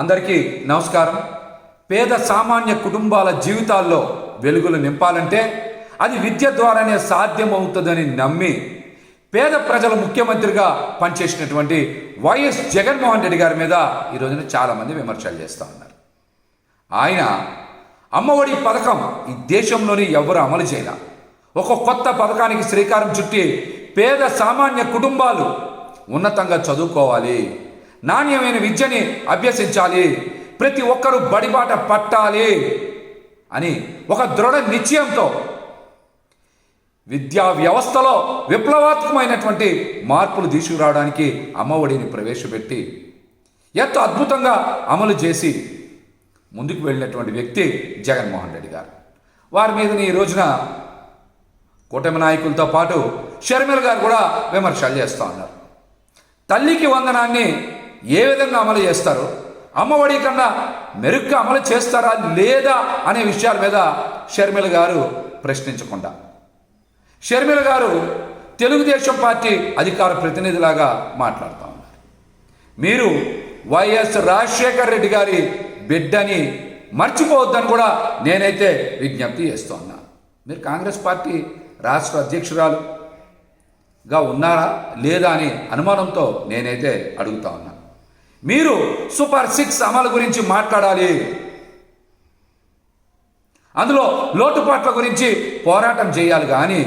అందరికీ నమస్కారం. పేద సామాన్య కుటుంబాల జీవితాల్లో వెలుగులు నింపాలంటే అది విద్య ద్వారానే సాధ్యమవుతుందని నమ్మి పేద ప్రజల ముఖ్యమంత్రిగా పనిచేసినటువంటి వైఎస్ జగన్మోహన్ రెడ్డి గారి మీద ఈ రోజున చాలామంది విమర్శలు చేస్తూ ఉన్నారు. ఆయన అమ్మఒడి పథకం ఈ దేశంలోని ఎవరు అమలు చేయాల, ఒక కొత్త పథకానికి శ్రీకారం చుట్టి పేద సామాన్య కుటుంబాలు ఉన్నతంగా చదువుకోవాలి, నాణ్యమైన విద్యని అభ్యసించాలి, ప్రతి ఒక్కరూ బడిబాట పట్టాలి అని ఒక దృఢ నిశ్చయంతో విద్యా వ్యవస్థలో విప్లవాత్మకమైనటువంటి మార్పులు తీసుకురావడానికి అమ్మఒడిని ప్రవేశపెట్టి ఎంతో అద్భుతంగా అమలు చేసి ముందుకు వెళ్ళినటువంటి వ్యక్తి జగన్మోహన్ రెడ్డి గారు. వారి మీదని ఈ రోజున కూటమి నాయకులతో పాటు షర్మిల గారు కూడా విమర్శలు చేస్తూ ఉన్నారు. తల్లికి వందనాన్ని ఏ విధంగా అమలు చేస్తారు, అమ్మఒడి కన్నా మెరుగ్గా అమలు చేస్తారా లేదా అనే విషయాల మీద షర్మిల గారు ప్రశ్నించకుండా, షర్మిల గారు తెలుగుదేశం పార్టీ అధికార ప్రతినిధిలాగా మాట్లాడుతూ ఉన్నారు. మీరు వైఎస్ రాజశేఖర్ రెడ్డి గారి బిడ్డని మర్చిపోవద్దని కూడా నేనైతే విజ్ఞప్తి చేస్తూ ఉన్నా. మీరు కాంగ్రెస్ పార్టీ రాష్ట్ర అధ్యక్షురాలుగా ఉన్నారా లేదా అని అనుమానంతో నేనైతే అడుగుతా ఉన్నా. మీరు సూపర్ 6 అమలు గురించి మాట్లాడాలి, అందులో లోటుపాట్ల గురించి పోరాటం చేయాలి. కానీ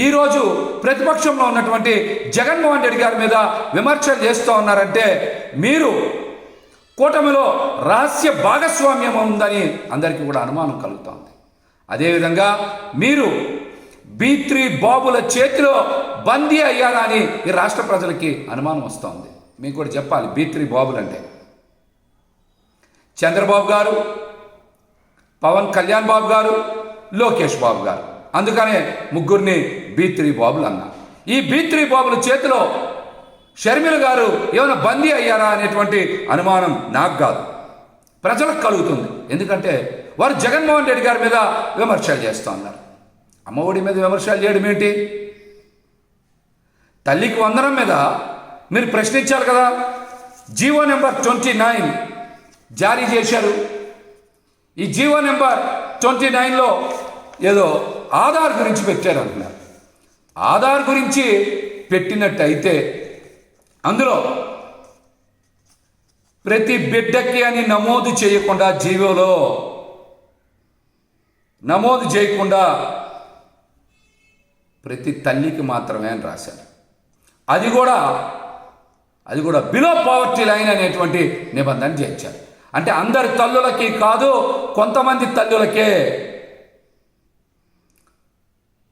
ఈరోజు ప్రతిపక్షంలో ఉన్నటువంటి జగన్మోహన్ రెడ్డి గారి మీద విమర్శలు చేస్తూ ఉన్నారంటే మీరు కూటమిలో రహస్య భాగస్వామ్యం ఉందని అందరికీ కూడా అనుమానం కలుగుతోంది. అదేవిధంగా మీరు B3 బాబుల చేతిలో బందీ అయ్యారా అని ఈ రాష్ట్ర ప్రజలకి అనుమానం వస్తోంది. మీకు కూడా చెప్పాలి, B3 బాబులు అంటే చంద్రబాబు గారు, పవన్ కళ్యాణ్ బాబు గారు, లోకేష్ బాబు గారు. అందుకనే ముగ్గురిని B3 బాబులు అన్నా. ఈ B3 బాబుల చేతిలో షర్మిల గారు ఏమైనా బందీ అయ్యారా అనేటువంటి అనుమానం నాకు కాదు, ప్రజలకు కలుగుతుంది. ఎందుకంటే వారు జగన్మోహన్ రెడ్డి గారి మీద విమర్శలు చేస్తూ ఉన్నారు. అమ్మఒడి మీద విమర్శలు చేయడం ఏంటి? తల్లికి వందనం మీద మీరు ప్రశ్నించారు కదా. జీవో నెంబర్ 29 జారీ చేశారు. ఈ జీవో నెంబర్ 29లో ఏదో ఆధార్ గురించి పెట్టారు అంటున్నారు. ఆధార్ గురించి పెట్టినట్టయితే అందులో ప్రతి బిడ్డకి అని నమోదు చేయకుండా, జీవోలో నమోదు చేయకుండా ప్రతి తల్లికి మాత్రమే అని రాశారు. అది కూడా బిలో పావర్టీ లైన్ అనేటువంటి నిబంధన చేర్చారు. అంటే అందరి తల్లులకి కాదు, కొంతమంది తల్లులకే,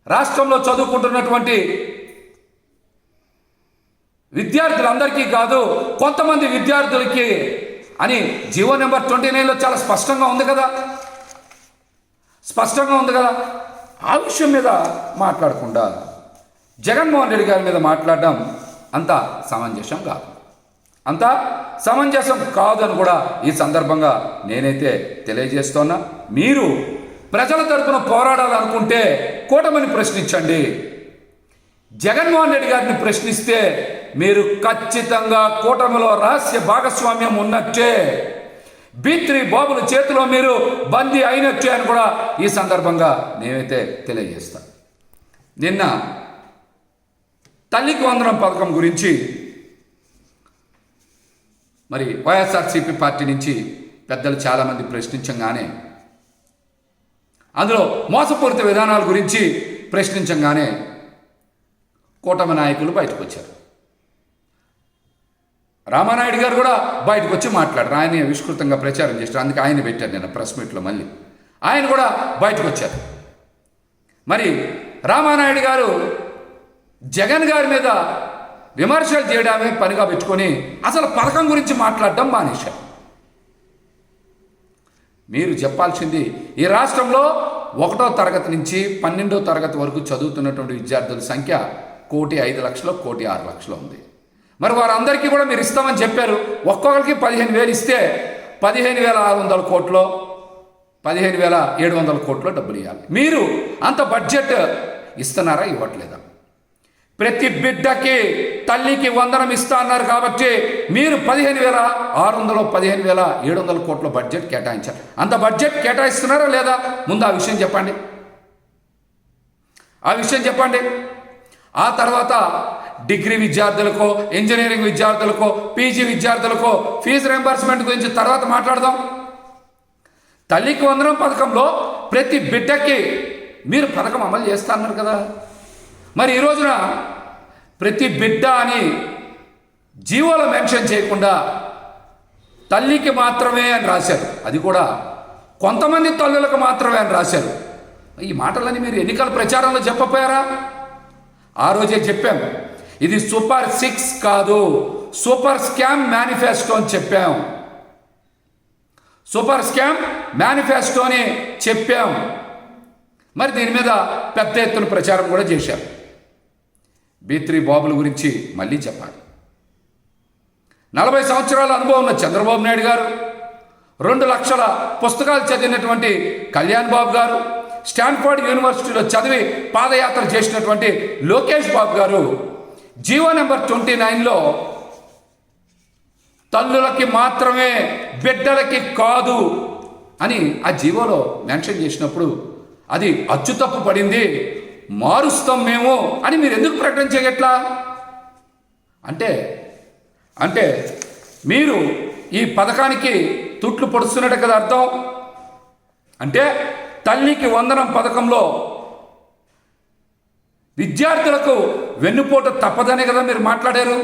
రాష్ట్రంలో చదువుకుంటున్నటువంటి విద్యార్థులందరికీ కాదు, కొంతమంది విద్యార్థులకి అని జీవో నెంబర్ 29లో చాలా స్పష్టంగా ఉంది కదా. ఆ విషయం మీద మాట్లాడకుండా జగన్మోహన్ రెడ్డి గారి మీద మాట్లాడడం అంత సమంజసం కాదు అని కూడా ఈ సందర్భంగా నేనైతే తెలియజేస్తున్నా. మీరు ప్రజల తరపున పోరాడాలనుకుంటే కూటమిని ప్రశ్నించండి. జగన్మోహన్ రెడ్డి గారిని ప్రశ్నిస్తే మీరు ఖచ్చితంగా కూటమిలో రహస్య భాగస్వామ్యం ఉన్నట్టే, B3 బాబుల చేతిలో మీరు బందీ అయినట్టే అని కూడా ఈ సందర్భంగా నేనైతే తెలియజేస్తాను. నిన్న తల్లికి వందనం పథకం గురించి మరి వైఎస్ఆర్సీపీ పార్టీ నుంచి పెద్దలు చాలామంది ప్రశ్నించగానే, అందులో మోసపూరిత విధానాల గురించి ప్రశ్నించగానే కూటమి నాయకులు బయటకు వచ్చారు. రామానాయుడు గారు కూడా బయటకు వచ్చి మాట్లాడారు. ఆయన విస్తృతంగా ప్రచారం చేశారు. అందుకే ఆయన పెట్టారు నేను ప్రెస్ మీట్లో. మళ్ళీ ఆయన కూడా బయటకు వచ్చారు. మరి రామానాయుడు గారు జగన్ గారి మీద విమర్శలు చేయడమే పనిగా పెట్టుకొని అసలు పథకం గురించి మాట్లాడడం మానేశారు. మీరు చెప్పాల్సింది, ఈ రాష్ట్రంలో 1వ తరగతి నుంచి 12వ తరగతి వరకు చదువుతున్నటువంటి విద్యార్థుల సంఖ్య 1,05,00,000, 1,06,00,000 ఉంది. మరి వారందరికీ కూడా మీరు ఇస్తామని చెప్పారు. ఒక్కొక్కరికి 15,000 ఇస్తే 15,600 కోట్లు, 15,700 కోట్లు డబ్బులు ఇవ్వాలి. మీరు అంత బడ్జెట్ ఇస్తున్నారా, ఇవ్వట్లేదా? ప్రతి బిడ్డకి తల్లికి వందనం ఇస్తా అన్నారు కాబట్టి మీరు 15,600 15,700 కోట్ల బడ్జెట్ కేటాయించారు. అంత బడ్జెట్ కేటాయిస్తున్నారా లేదా? ముందు ఆ విషయం చెప్పండి. ఆ తర్వాత డిగ్రీ విద్యార్థులకో, ఇంజనీరింగ్ విద్యార్థులకో, పీజీ విద్యార్థులకో ఫీజు రింబర్స్మెంట్ గురించి తర్వాత మాట్లాడదాం. తల్లికి వందనం పథకంలో ప్రతి బిడ్డకి మీరు పథకం అమలు చేస్తా అన్నారు కదా. మరి ఈ రోజున ప్రతి బిడ్డ అని జీవోలో మెన్షన్ చేయకుండా తల్లికి మాత్రమే అని రాశారు. అది కూడా కొంతమంది తల్లులకు మాత్రమే అని రాశారు. ఈ మాటలని మీరు ఎన్నికల ప్రచారంలో చెప్పపోయారా? ఆ రోజే చెప్పాం, ఇది సూపర్ 6 కాదు, సూపర్ స్కామ్ మేనిఫెస్టో అని చెప్పాం. సూపర్ స్కామ్ మేనిఫెస్టో అని చెప్పాం. మరి దీని మీద పెద్ద ఎత్తున ప్రచారం కూడా చేశారు. B3 బాబుల గురించి మళ్ళీ చెప్పాలి. 40 సంవత్సరాల అనుభవం ఉన్న చంద్రబాబు నాయుడు గారు, 2 లక్షల పుస్తకాలు చదివినటువంటి కళ్యాణ్ బాబు గారు, స్టాన్ఫోర్డ్ యూనివర్సిటీలో చదివి పాదయాత్ర చేసినటువంటి లోకేష్ బాబు గారు జీవో నెంబర్ 29లో తల్లులకి మాత్రమే, బిడ్డలకి కాదు అని ఆ జీవోలో మెన్షన్ చేసినప్పుడు అది అచ్చుతప్పు పడింది, మారుస్తాం మేము అని మీరు ఎందుకు ప్రకటన చేయట్లా? అంటే మీరు ఈ పథకానికి తుట్లు పొడుస్తున్నట్టు కదా అర్థం. అంటే తల్లికి వందనం పథకంలో విద్యార్థులకు వెన్నుపోటు తప్పదనే కదా మీరు మాట్లాడారు.